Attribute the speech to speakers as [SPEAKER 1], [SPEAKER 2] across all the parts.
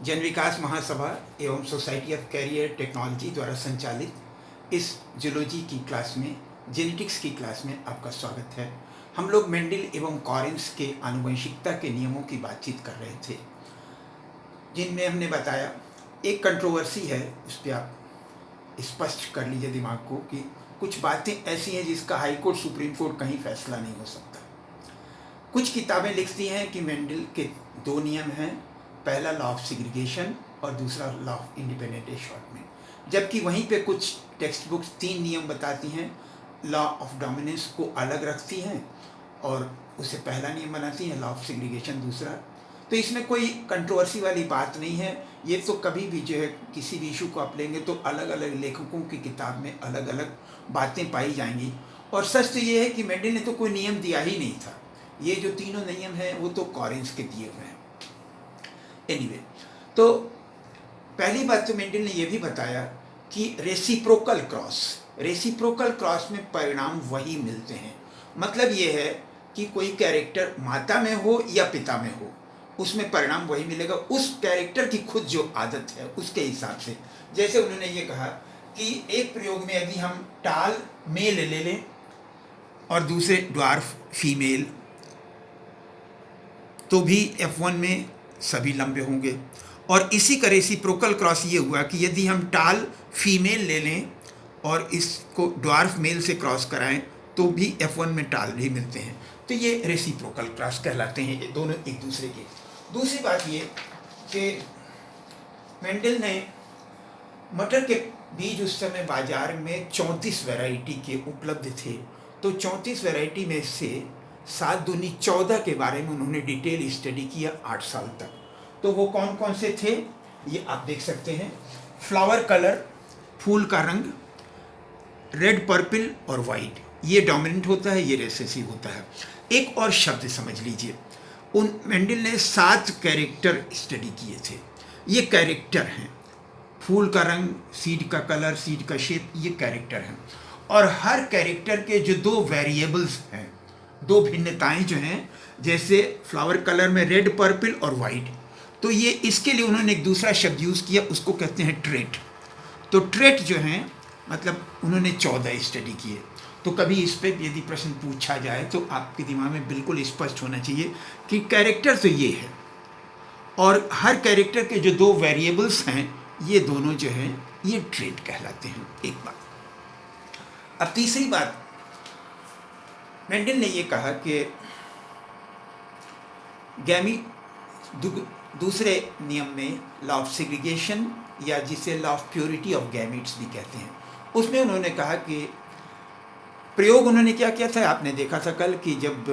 [SPEAKER 1] जन विकास महासभा एवं society of career technology द्वारा संचालित इस जूलॉजी की क्लास में, जेनेटिक्स की क्लास में आपका स्वागत है। हम लोग मेंडल एवं कॉरेंस के आनुवंशिकता के नियमों की बातचीत कर रहे थे, जिनमें हमने बताया एक कंट्रोवर्सी है, उस पर आप स्पष्ट कर लीजिए दिमाग को कि कुछ बातें ऐसी हैं जिसका हाई कोर्ट सुप्रीम कोर्ट कहीं फैसला नहीं हो सकता। कुछ किताबें लिखती हैं कि मेंडल के दो नियम हैं, पहला लॉ ऑफ सेग्रीगेशन और दूसरा लॉ ऑफ इंडिपेंडेंट एशॉर्टमेंट, जबकि वहीं पे कुछ टेक्स्ट बुक्स तीन नियम बताती हैं, लॉ ऑफ डोमिनेंस को अलग रखती हैं और उसे पहला नियम बनाती हैं, लॉ ऑफ सेग्रीगेशन दूसरा। तो इसमें कोई कंट्रोवर्सी वाली बात नहीं है। ये तो कभी भी जो है किसी भी इशू को आप लेंगे तो अलग अलग लेखकों की किताब में अलग अलग बातें पाई जाएंगी। और सच तो ये है कि मेंडल ने तो कोई नियम दिया ही नहीं था, ये जो तीनों नियम हैं वो तो कॉरेंस के दिए हुए हैं। एनीवे, तो पहली बात तो मेंडल ने यह भी बताया कि रेसिप्रोकल क्रॉस में परिणाम वही मिलते हैं। मतलब ये है कि कोई कैरेक्टर माता में हो या पिता में हो, उसमें परिणाम वही मिलेगा, उस कैरेक्टर की खुद जो आदत है उसके हिसाब से। जैसे उन्होंने ये कहा कि एक प्रयोग में यदि हम टाल मेल ले लें और दूसरे ड्वार्फ फीमेल, तो भी F1 में सभी लंबे होंगे। और इसी का रेसिप्रोकल क्रॉस ये हुआ कि यदि हम टाल फीमेल ले लें और इसको ड्वार्फ मेल से क्रॉस कराएं तो भी F1 में टाल भी मिलते हैं। तो ये रेसिप्रोकल क्रॉस कहलाते हैं, ये दोनों एक दूसरे के। दूसरी बात ये कि मेंडल ने मटर के बीज उस समय बाजार में 34 वैरायटी के उपलब्ध थे, तो 34 वैरायटी में से 7 दूनी 14 के बारे में उन्होंने डिटेल स्टडी किया 8 साल तक। तो वो कौन कौन से थे ये आप देख सकते हैं। फ्लावर कलर, फूल का रंग, रेड, पर्पल और वाइट, ये डोमिनेंट होता है, ये रिसेसिव होता है। एक और शब्द समझ लीजिए, उन मेंडल ने 7 कैरेक्टर स्टडी किए थे। ये कैरेक्टर हैं, फूल का रंग, सीड का कलर, सीड का शेप, ये कैरेक्टर हैं। और हर कैरेक्टर के जो 2 वेरिएबल्स हैं, 2 भिन्नताएं जो हैं, जैसे फ्लावर कलर में रेड, पर्पल और वाइट, तो ये इसके लिए उन्होंने एक दूसरा शब्द यूज़ किया, उसको कहते हैं ट्रेट। तो ट्रेट जो हैं मतलब उन्होंने 14 स्टडी किए। तो कभी इस पर यदि प्रश्न पूछा जाए तो आपके दिमाग में बिल्कुल स्पष्ट होना चाहिए कि कैरेक्टर तो ये है और हर कैरेक्टर के जो 2 वेरिएबल्स हैं, ये दोनों जो हैं ये ट्रेट कहलाते हैं। एक बात। अब तीसरी बात, मेंडल ने ये कहा कि दूसरे नियम में लॉ ऑफ सेग्रीगेशन, या जिसे law of purity of gametes भी कहते हैं, उसमें उन्होंने कहा कि प्रयोग उन्होंने क्या किया था, आपने देखा था कल कि जब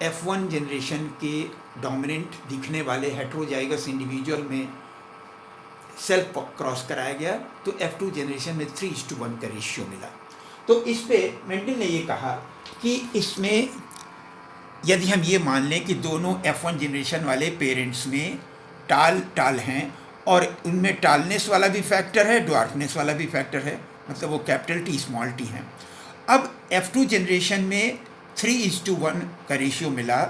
[SPEAKER 1] F1 जनरेशन के डोमिनेंट दिखने वाले हेट्रोजाइगस इंडिविजुअल में सेल्फ क्रॉस कराया गया तो F2 जनरेशन में 3:1 का रेशियो मिला। तो इस पे मेंडल ने ये कहा कि इसमें यदि हम ये मान लें कि दोनों F1 जनरेशन वाले पेरेंट्स में टाल हैं और उनमें टालनेस वाला भी फैक्टर है, ड्वार्फनेस वाला भी फैक्टर है, मतलब वो कैपिटल T स्मॉल t है। अब F2 जनरेशन में 3:1 का रेशियो मिला,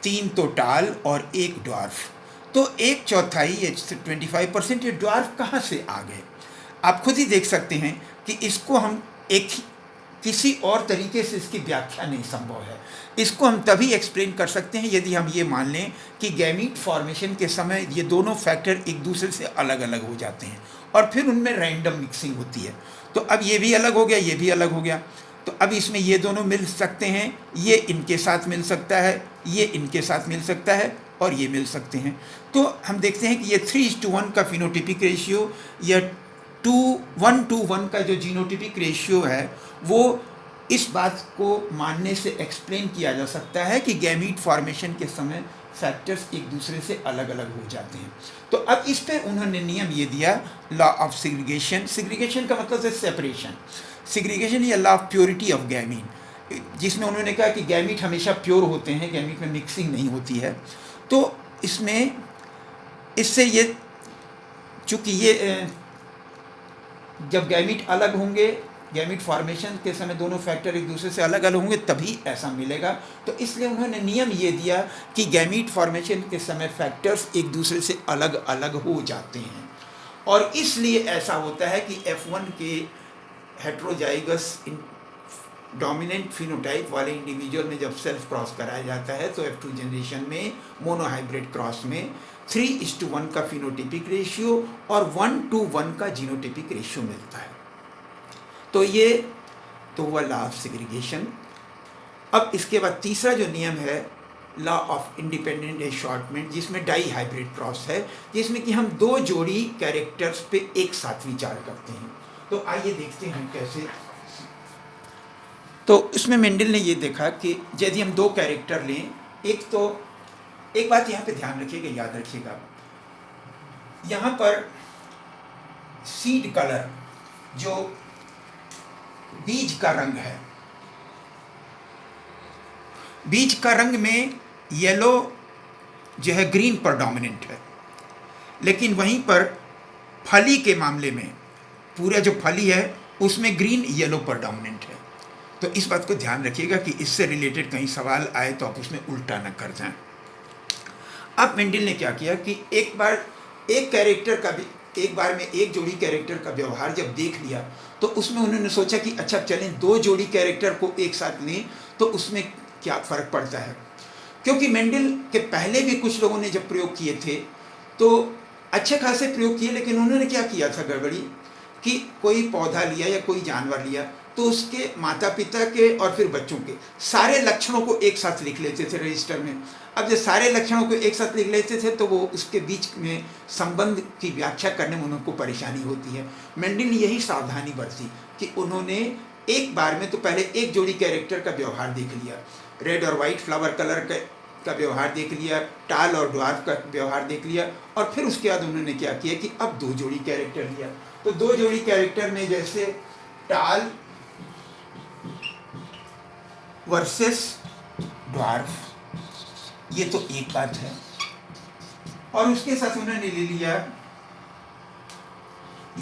[SPEAKER 1] 3 तो टाल और 1 ड्वार्फ, तो 1/4 ये 25% ये ड्वार्फ कहाँ से आ गए। आप खुद ही देख सकते हैं कि इसको हम किसी और तरीके से इसकी व्याख्या नहीं संभव है। इसको हम तभी एक्सप्लेन कर सकते हैं यदि हम ये मान लें कि गैमीट फॉर्मेशन के समय ये दोनों फैक्टर एक दूसरे से अलग अलग हो जाते हैं और फिर उनमें रैंडम मिक्सिंग होती है। तो अब ये भी अलग हो गया, ये भी अलग हो गया, तो अब इसमें ये दोनों मिल सकते हैं, ये इनके साथ मिल सकता है, ये इनके साथ मिल सकता है और ये मिल सकते हैं। तो हम देखते हैं कि ये 3:1 का फिनोटिपिक रेशियो या 1:1 का जो जीनोटिपिक रेशियो है, वो इस बात को मानने से एक्सप्लेन किया जा सकता है कि गैमीट फॉर्मेशन के समय फैक्टर्स एक दूसरे से अलग अलग हो जाते हैं। तो अब इस पे उन्होंने नियम ये दिया, लॉ ऑफ सेग्रीगेशन। सेग्रीगेशन का मतलब है सेपरेशन। सेग्रीगेशन या law of purity of gamete, जिसमें उन्होंने कहा कि गैमीट हमेशा प्योर होते हैं, गैमीट में मिक्सिंग नहीं होती है। तो इसमें इससे ये चूँकि ये जब गैमीट अलग होंगे गैमीट फॉर्मेशन के समय दोनों फैक्टर एक दूसरे से अलग अलग होंगे तभी ऐसा मिलेगा। तो इसलिए उन्होंने नियम ये दिया कि गैमीट फॉर्मेशन के समय फैक्टर्स एक दूसरे से अलग अलग हो जाते हैं, और इसलिए ऐसा होता है कि F1 के हेट्रोजाइगस डोमिनेंट फिनोटाइप वाले इंडिविजुअल में जब सेल्फ क्रॉस कराया जाता है तो F2 जनरेशन में मोनोहाइब्रिड क्रॉस में 3:1 का फिनोटिपिक रेशियो और 1:1 का जीनोटिपिक रेशियो मिलता है। तो ये तो हुआ लॉ ऑफ सेग्रीगेशन। अब इसके बाद तीसरा जो नियम है लॉ ऑफ इंडिपेंडेंट एशॉर्टमेंट, जिसमें डाई हाइब्रिड क्रॉस है, जिसमें कि हम दो जोड़ी कैरेक्टर्स पे एक साथ विचार करते हैं। तो आइए देखते हैं कैसे। तो इसमें मेंडल ने ये देखा कि यदि हम दो कैरेक्टर लें, एक बात यहाँ पे ध्यान रखिएगा, याद रखिएगा, यहाँ पर सीड कलर जो बीज का रंग है, बीज का रंग में येलो जो है ग्रीन पर डोमिनेंट है, लेकिन वहीं पर फली के मामले में पूरा जो फली है उसमें ग्रीन येलो पर डोमिनेंट है। तो इस बात को ध्यान रखिएगा कि इससे रिलेटेड कहीं सवाल आए तो आप उसमें उल्टा न कर जाएं। अब मेंडल ने क्या किया कि एक बार में एक जोड़ी कैरेक्टर का व्यवहार जब देख लिया तो उसमें उन्होंने सोचा कि अच्छा चलें दो जोड़ी कैरेक्टर को एक साथ लें तो उसमें क्या फ़र्क पड़ता है। क्योंकि मेंडल के पहले भी कुछ लोगों ने जब प्रयोग किए थे तो अच्छे खासे प्रयोग किए, लेकिन उन्होंने क्या किया था गड़बड़ी कि कोई पौधा लिया या कोई जानवर लिया तो उसके माता पिता के और फिर बच्चों के सारे लक्षणों को एक साथ लिख लेते थे रजिस्टर में। अब जब सारे लक्षणों को एक साथ लिख लेते थे तो वो उसके बीच में संबंध की व्याख्या करने में उनको परेशानी होती है। मेंडल ने यही सावधानी बरती कि उन्होंने एक बार में तो पहले एक जोड़ी कैरेक्टर का व्यवहार देख लिया, रेड और वाइट फ्लावर कलर का व्यवहार देख लिया, टाल और ड्वार्फ का व्यवहार देख लिया, और फिर उसके बाद उन्होंने क्या किया कि अब दो जोड़ी कैरेक्टर लिया। तो दो जोड़ी कैरेक्टर में जैसे टाल वर्सेस ड्वार्फ, ये तो एक बात है, और उसके साथ उन्होंने ले लिया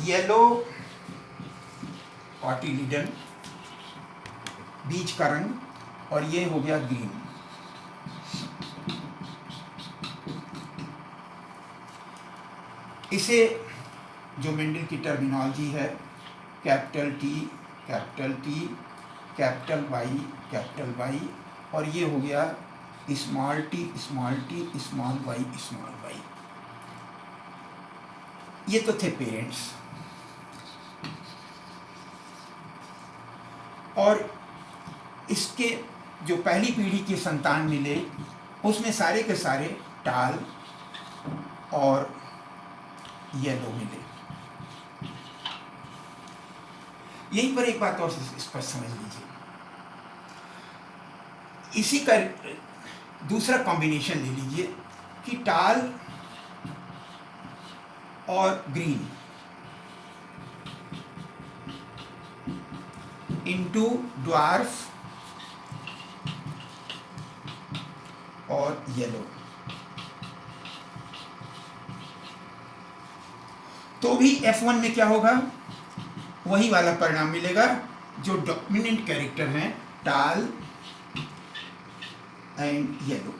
[SPEAKER 1] येलो कॉटिलीडन बीज का रंग, और ये हो गया ग्रीन। इसे जो मेंडल की टर्मिनोलॉजी है कैपिटल टी कैपिटल वाई और ये हो गया स्मॉल टी स्मॉल वाई, ये तो थे पेरेंट्स। और इसके जो पहली पीढ़ी के संतान मिले उसमें सारे के सारे टाल और येलो मिले। यहीं पर एक बात और स्पष्ट समझ लीजिए, इसी का दूसरा कॉम्बिनेशन ले लीजिए कि टाल और ग्रीन इंटू ड्वार्फ और येलो, तो भी F1 में क्या होगा, वही वाला परिणाम मिलेगा जो डोमिनेंट कैरेक्टर हैं टाल एंड येलो।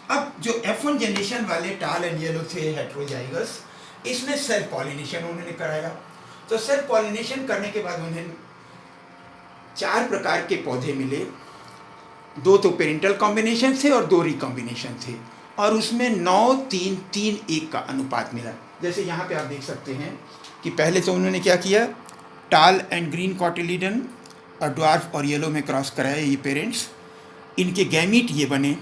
[SPEAKER 1] अब जो F1 जनरेशन वाले टाल एंड येलो थे हेट्रोजाइगस, इसमें सेल्फ पॉलिनेशन उन्होंने कराया। तो सेल्फ पॉलिनेशन करने के बाद उन्हें 4 प्रकार के पौधे मिले, 2 तो पेरेंटल कॉम्बिनेशन थे और 2 रिकॉम्बिनेशन थे, और उसमें 9:3:3:1 का अनुपात मिला। जैसे यहाँ पे आप देख सकते हैं कि पहले तो उन्होंने क्या किया, टाल एंड ग्रीन कॉटिलीडन और ड्वार्फ और येलो में क्रॉस कराया ये पेरेंट्स, इनके गैमीट ये बने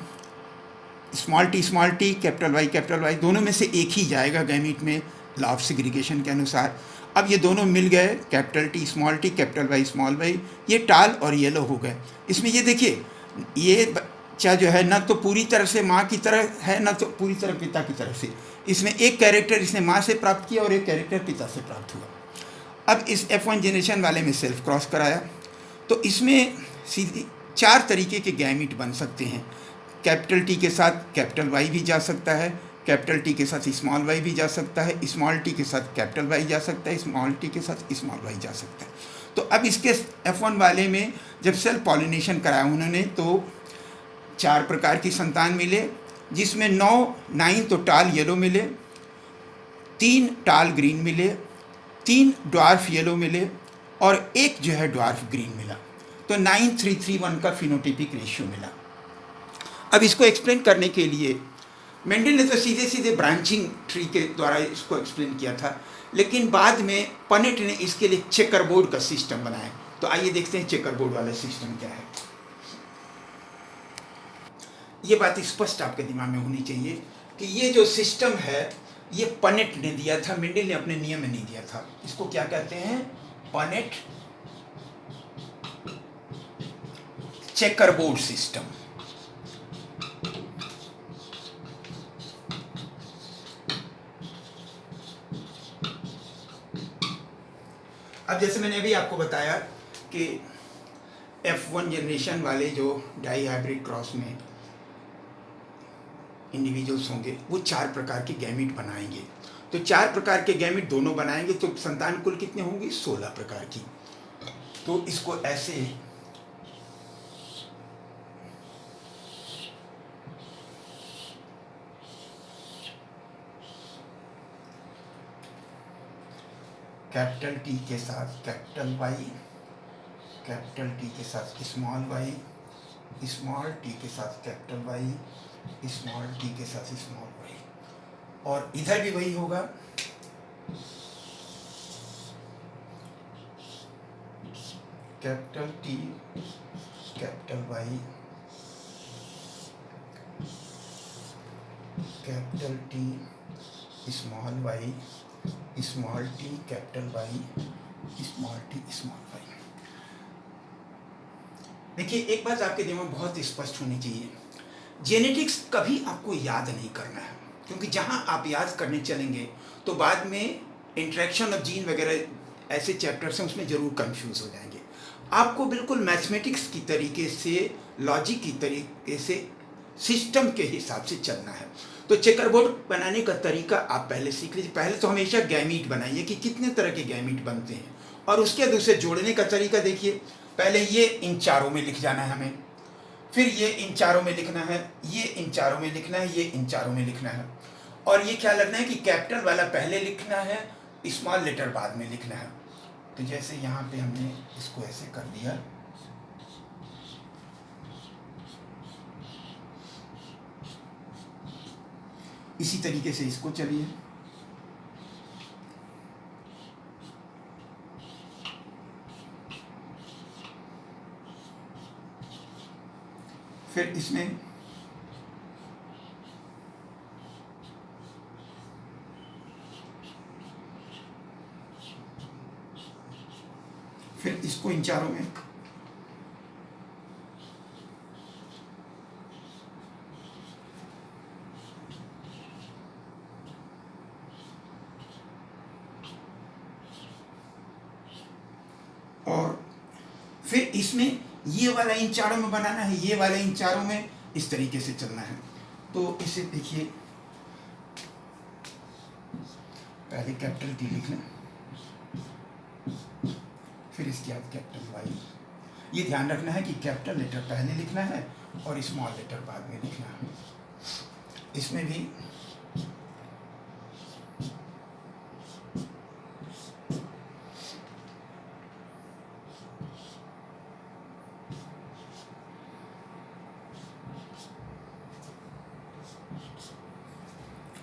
[SPEAKER 1] स्मॉल टी कैपिटल वाई दोनों में से एक ही जाएगा गैमीट में लॉ ऑफ सेग्रीगेशन के अनुसार। अब ये दोनों मिल गए कैपिटल टी कैपिटल वाई, ये टाल और येलो हो गए। इसमें ये देखिए ये बच्चा जो है ना तो पूरी तरह से माँ की तरह है ना तो पूरी तरह पिता की तरफ से, इसमें एक कैरेक्टर इसने माँ से प्राप्त किया और एक कैरेक्टर पिता से प्राप्त हुआ। अब इस F1 जनरेशन वाले में सेल्फ क्रॉस कराया तो इसमें सीधी 4 तरीके के गैमीट बन सकते हैं। कैपिटल टी के साथ कैपिटल वाई भी जा सकता है, कैपिटल टी के साथ स्मॉल वाई भी जा सकता है, स्मॉल टी के साथ कैपिटल वाई जा सकता है, स्मॉल टी के साथ स्मॉल वाई जा सकता है। तो अब इसके F1 वाले में जब सेल्फ पॉलिनेशन कराया उन्होंने तो 4 प्रकार की संतान मिले, जिसमें 9 तो टाल येलो मिले, 3 टाल ग्रीन मिले, 3 ड्वार्फ येलो मिले और 1 जो है ड्वार्फ ग्रीन मिला। तो 9:3:1 का फिनोटिपिक रेशियो मिला। अब इसको एक्सप्लेन करने के लिए मेंडल ने तो सीधे सीधे ब्रांचिंग ट्री के द्वारा इसको एक्सप्लेन किया था, लेकिन बाद में पनेट ने इसके लिए चेकरबोर्ड का सिस्टम बनाया। तो आइए देखते हैं चेकरबोर्ड वाला सिस्टम क्या है। ये बात स्पष्ट आपके दिमाग में होनी चाहिए कि ये जो सिस्टम है ये पनेट ने दिया था, मेंडल ने अपने नियम में नहीं दिया था। इसको क्या कहते हैं? Punnett chequerboard system. अब जैसे मैंने अभी आपको बताया कि F1 जनरेशन वाले जो डाई हाइब्रिड क्रॉस में इंडिविजुअल्स होंगे वो 4 प्रकार के गैमिट बनाएंगे। तो 4 प्रकार के गैमिट दोनों बनाएंगे तो संतान कुल कितने होंगी? 16 प्रकार की। तो इसको ऐसे कैपिटल टी के साथ कैपिटल वाई, कैपिटल टी के साथ स्मॉल वाई, स्मॉल टी के साथ कैपिटल वाई, स्मॉल टी के साथ स्मॉल वाई, और इधर भी वही होगा। Capital T capital Y, capital T small Y, small T capital Y, small T small Y. देखिए एक बात आपके दिमाग में बहुत स्पष्ट होनी चाहिए, जेनेटिक्स कभी आपको याद नहीं करना है, क्योंकि जहां आप याद करने चलेंगे तो बाद में इंट्रैक्शन ऑफ जीन वगैरह ऐसे चैप्टर्स हैं उसमें ज़रूर कंफ्यूज हो जाएंगे। आपको बिल्कुल मैथमेटिक्स की तरीके से, लॉजिक की तरीके से, सिस्टम के हिसाब से चलना है। तो चेकरबोर्ड बनाने का तरीका आप पहले सीख लीजिए। पहले तो हमेशा गैमीट बनाइए कि कितने तरह के गैमीट बनते हैं, और उसके बाद उसे जोड़ने का तरीका देखिए। पहले ये इन चारों में लिख जाना है हमें, फिर ये इन चारों में लिखना है, ये इन चारों में लिखना है, ये इन चारों में लिखना है। और ये ख्याल रखना है कि कैपिटल वाला पहले लिखना है, स्मॉल लेटर बाद में लिखना है। तो जैसे यहाँ पे हमने इसको ऐसे कर दिया, इसी तरीके से इसको चलिए। फिर इसमें फिर इसको इन चारों में, और फिर इसमें ये वाला इन चारों में बनाना है, ये वाला इन चारों में, इस तरीके से चलना है। तो इसे देखिए, पहले कैपिटल टी लिख लें, फिर इसके बाद कैपिटल वाई। ये ध्यान रखना है कि कैपिटल लेटर पहले लिखना है और स्मॉल लेटर बाद में लिखना है। इसमें भी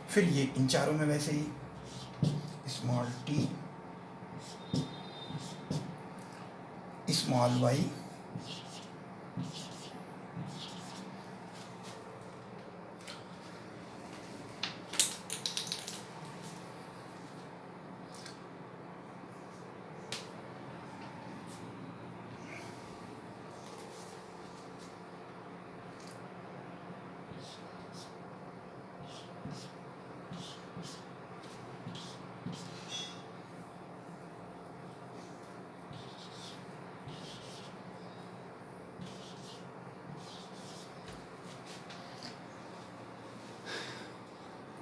[SPEAKER 1] फिर ये इन चारों में वैसे ही स्मॉल टी स्मॉल वाई,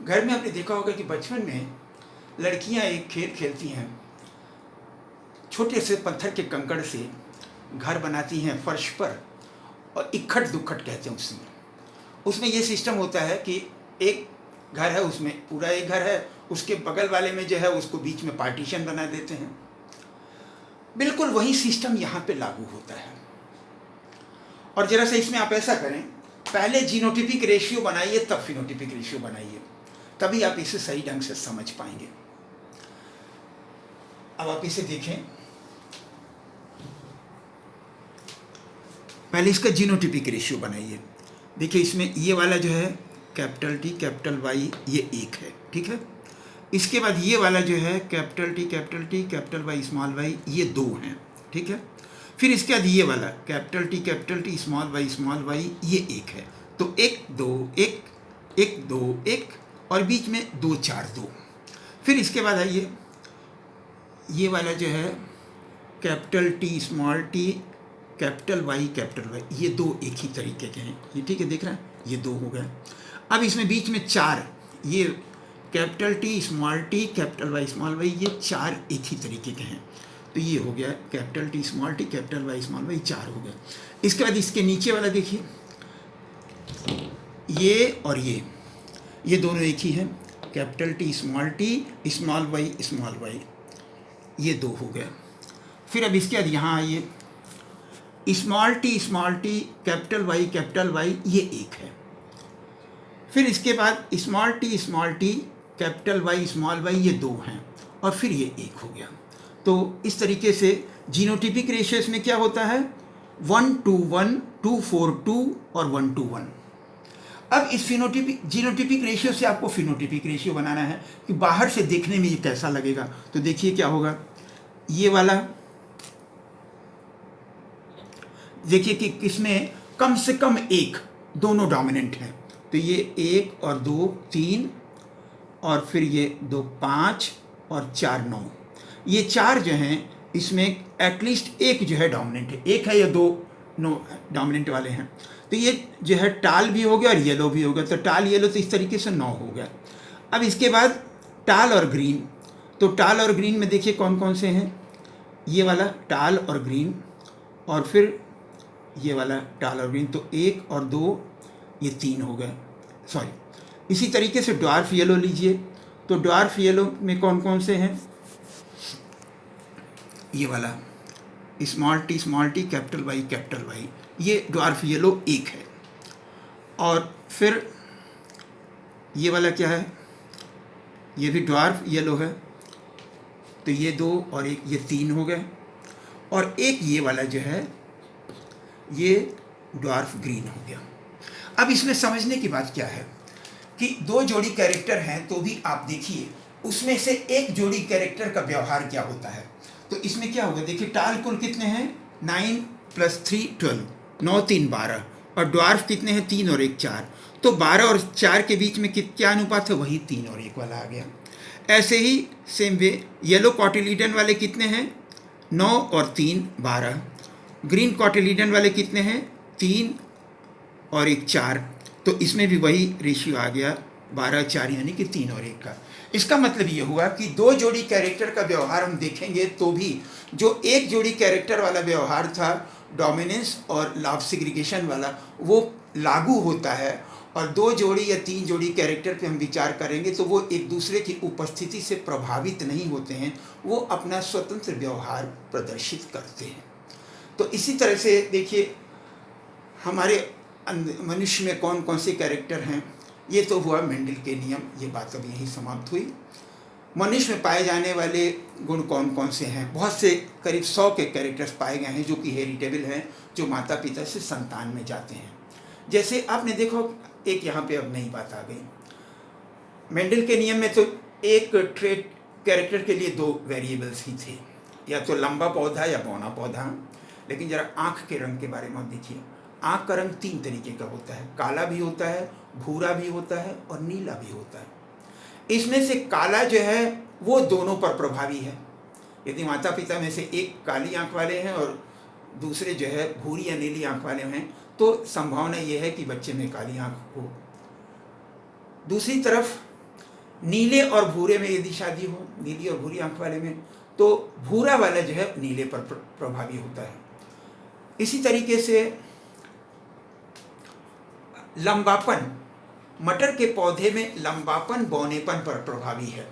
[SPEAKER 1] घर में आपने देखा होगा कि बचपन में लड़कियां एक खेल खेलती हैं, छोटे से पत्थर के कंकड़ से घर बनाती हैं फर्श पर, और इखट दुखट कहते हैं उसमें। उसमें ये सिस्टम होता है कि एक घर है, उसमें पूरा एक घर है, उसके बगल वाले में जो है उसको बीच में पार्टीशन बना देते हैं। बिल्कुल वही सिस्टम यहाँ पे लागू होता है। और जरा सा इसमें आप ऐसा करें, पहले जीनोटिपिक रेशियो बनाइए, तब फिनोटिपिक रेशियो बनाइए, तभी आप इसे सही ढंग से समझ पाएंगे। अब आप इसे देखें, पहले इसका जीनोटिपिक रेशियो बनाइए। देखिए इसमें ये वाला जो है कैपिटल टी कैपिटल वाई, ये एक है, ठीक है। इसके बाद ये वाला जो है capital T capital Y small Y, ये दो हैं, ठीक है। फिर इसके बाद ये वाला कैपिटल टी स्मॉल वाई, ये एक है। तो एक दो एक, एक दो एक, और बीच में दो चार दो। फिर इसके बाद आइए ये वाला जो है capital T small T capital Y, ये दो एक ही तरीके के हैं, ये ठीक है, देख रहे हैं, ये दो हो गए। अब इसमें बीच में चार, ये capital T small T capital Y, ये चार एक ही तरीके के हैं। तो ये हो गया capital T small T capital Y small Y, चार हो गया। इसके बाद इसके नीचे वाला देखिए, ये और ये दोनों एक ही हैं, कैपिटल टी स्मॉल वाई, ये दो हो गया। फिर अब इसके बाद यहाँ आइए, स्मॉल टी कैपिटल वाई, ये एक है। फिर इसके बाद small T capital Y small Y, ये दो हैं, और फिर ये एक हो गया। तो इस तरीके से जीनोटिपिक रेशियोस में क्या होता है, 1:1, 2:4:2 और 1:1। अब इस जीनोटिपिक रेशियो से आपको फिनोटिपिक रेशियो बनाना है कि बाहर से देखने में ये कैसा लगेगा। तो देखिए क्या होगा, ये वाला देखिए कि किसमें कम से कम एक, दोनों डोमिनेंट हैं। तो ये 1 और 2 3, और फिर ये 2 5 और 4 9, ये चार जो हैं इसमें एटलीस्ट एक जो है डोमिनेंट है, एक है या दो डोमिनेंट वाले हैं। तो ये जो है टाल भी हो गया और येलो भी हो गया। तो टाल येलो तो इस तरीके से 9 हो गया। अब इसके बाद टाल और ग्रीन, तो टाल और ग्रीन में देखिए कौन कौन से हैं, ये वाला टाल और ग्रीन, और फिर ये वाला टाल और ग्रीन। तो 1 और 2, ये 3 हो गए, सॉरी। इसी तरीके से ड्वार्फ येलो लीजिए, तो ड्वार्फ येलो में कौन कौन से हैं, ये वाला स्मॉल टी कैपिटल वाई, ये ड्वार्फ येलो एक है। और फिर ये वाला क्या है, ये भी ड्वार्फ येलो है। तो ये 2 और 1, ये 3 हो गए। और एक ये वाला जो है ये ड्वार्फ ग्रीन हो गया। अब इसमें समझने की बात क्या है कि दो जोड़ी कैरेक्टर हैं, तो भी आप देखिए उसमें से एक जोड़ी कैरेक्टर का व्यवहार क्या होता है। तो इसमें क्या होगा, देखिए टाल कुल कितने हैं, 9 + 3 12, 9 3 12, और ड्वार्फ कितने हैं, 3 और 1 4। तो 12 और 4 के बीच में क्या अनुपात है, वही 3 और 1 वाला आ गया। ऐसे ही सेम वे येलो कॉटिलीडन वाले कितने हैं, 9 और 3 12। ग्रीन कॉटिलीडन वाले कितने हैं, 3 और 1 4। तो इसमें भी वही रेशियो आ गया, 12 4, यानी कि 3 और 1 का। इसका मतलब ये हुआ कि दो जोड़ी कैरेक्टर का व्यवहार हम देखेंगे तो भी जो एक जोड़ी कैरेक्टर वाला व्यवहार था, डोमिनेंस और लव सेग्रीगेशन वाला, वो लागू होता है। और दो जोड़ी या 3 जोड़ी कैरेक्टर पे हम विचार करेंगे तो वो एक दूसरे की उपस्थिति से प्रभावित नहीं होते हैं, वो अपना स्वतंत्र व्यवहार प्रदर्शित करते हैं। तो इसी तरह से देखिए हमारे मनुष्य में कौन कौन से कैरेक्टर हैं, ये तो हुआ मेंडल के नियम, ये बात अब यहीं समाप्त हुई। मनुष्य में पाए जाने वाले गुण कौन कौन से हैं, बहुत से करीब 100 के कैरेक्टर्स पाए गए हैं जो कि हेरिटेबल हैं, जो माता पिता से संतान में जाते हैं। जैसे आपने देखो, एक यहाँ पे अब नई बात आ गई, मेंडल के नियम में तो एक ट्रेट कैरेक्टर के लिए 2 वेरिएबल्स ही थे, या तो लंबा पौधा या बौना पौधा। लेकिन जरा आँख के रंग के बारे में देखिए, आँख का रंग 3 तरीके का होता है, काला भी होता है, भूरा भी होता है और नीला भी होता है। इसमें से काला जो है वो दोनों पर प्रभावी है। यदि माता पिता में से एक काली आँख वाले हैं और दूसरे जो है भूरी या नीली आँख वाले हैं, तो संभावना ये है कि बच्चे में काली आँख हो। दूसरी तरफ नीले और भूरे में यदि शादी हो, नीली और भूरी आंख वाले में, तो भूरा वाला जो है नीले पर प्रभावी होता है। इसी तरीके से लंबापन, मटर के पौधे में लंबापन बौनेपन पर प्रभावी है,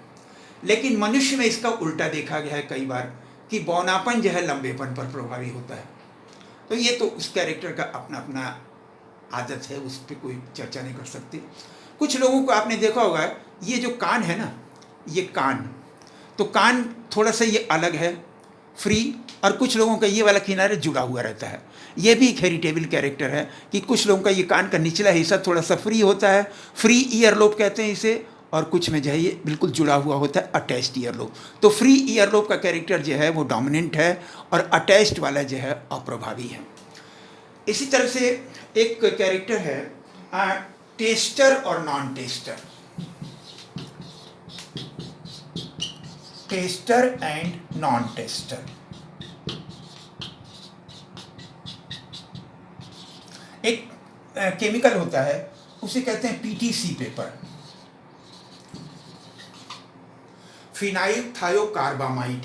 [SPEAKER 1] लेकिन मनुष्य में इसका उल्टा देखा गया है कई बार कि बौनापन जो है लंबेपन पर प्रभावी होता है। तो ये तो उस कैरेक्टर का अपना अपना आदत है, उस पर कोई चर्चा नहीं कर सकते। कुछ लोगों को आपने देखा होगा, ये जो कान है ना, ये कान, तो कान थोड़ा सा ये अलग है, फ्री, और कुछ लोगों का ये वाला किनारे जुड़ा हुआ रहता है। ये भी एक हेरिटेबल कैरेक्टर है कि कुछ लोगों का ये कान का निचला हिस्सा थोड़ा सा फ्री होता है, फ्री ईयरलोब कहते हैं इसे, और कुछ में जो है ये बिल्कुल जुड़ा हुआ होता है, अटैच्ड ईयरलोब। तो फ्री ईयरलोब का कैरेक्टर जो है वो डोमिनेंट है और अटैच्ड वाला जो है अप्रभावी है। इसी तरह से एक कैरेक्टर है टेस्टर और non tester, tester and non tester. एक केमिकल होता है, उसे कहते हैं पीटीसी पेपर, फिनाइल थायोकार्बामाइड।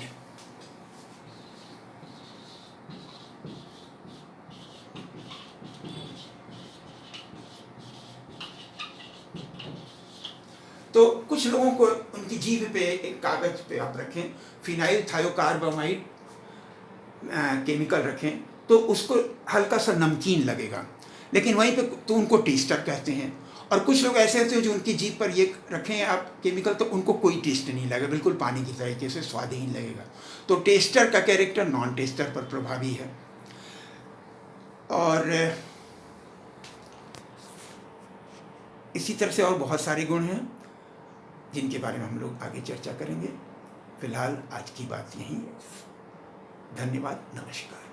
[SPEAKER 1] तो कुछ लोगों को उनकी जीभ पे एक कागज पे आप रखें, फिनाइल थायोकार्बामाइड केमिकल रखें, तो उसको हल्का सा नमकीन लगेगा, लेकिन वहीं पे तो उनको टेस्टर कहते हैं। और कुछ लोग ऐसे होते हैं जो उनकी जीभ पर ये रखें आप केमिकल, तो उनको कोई टेस्ट नहीं लगेगा, बिल्कुल पानी की तरीके से स्वादहीन लगेगा। तो टेस्टर का कैरेक्टर नॉन टेस्टर पर प्रभावी है। और इसी तरह से और बहुत सारे गुण हैं जिनके बारे में हम लोग आगे चर्चा करेंगे। फिलहाल आज की बात यहीं है। धन्यवाद, नमस्कार।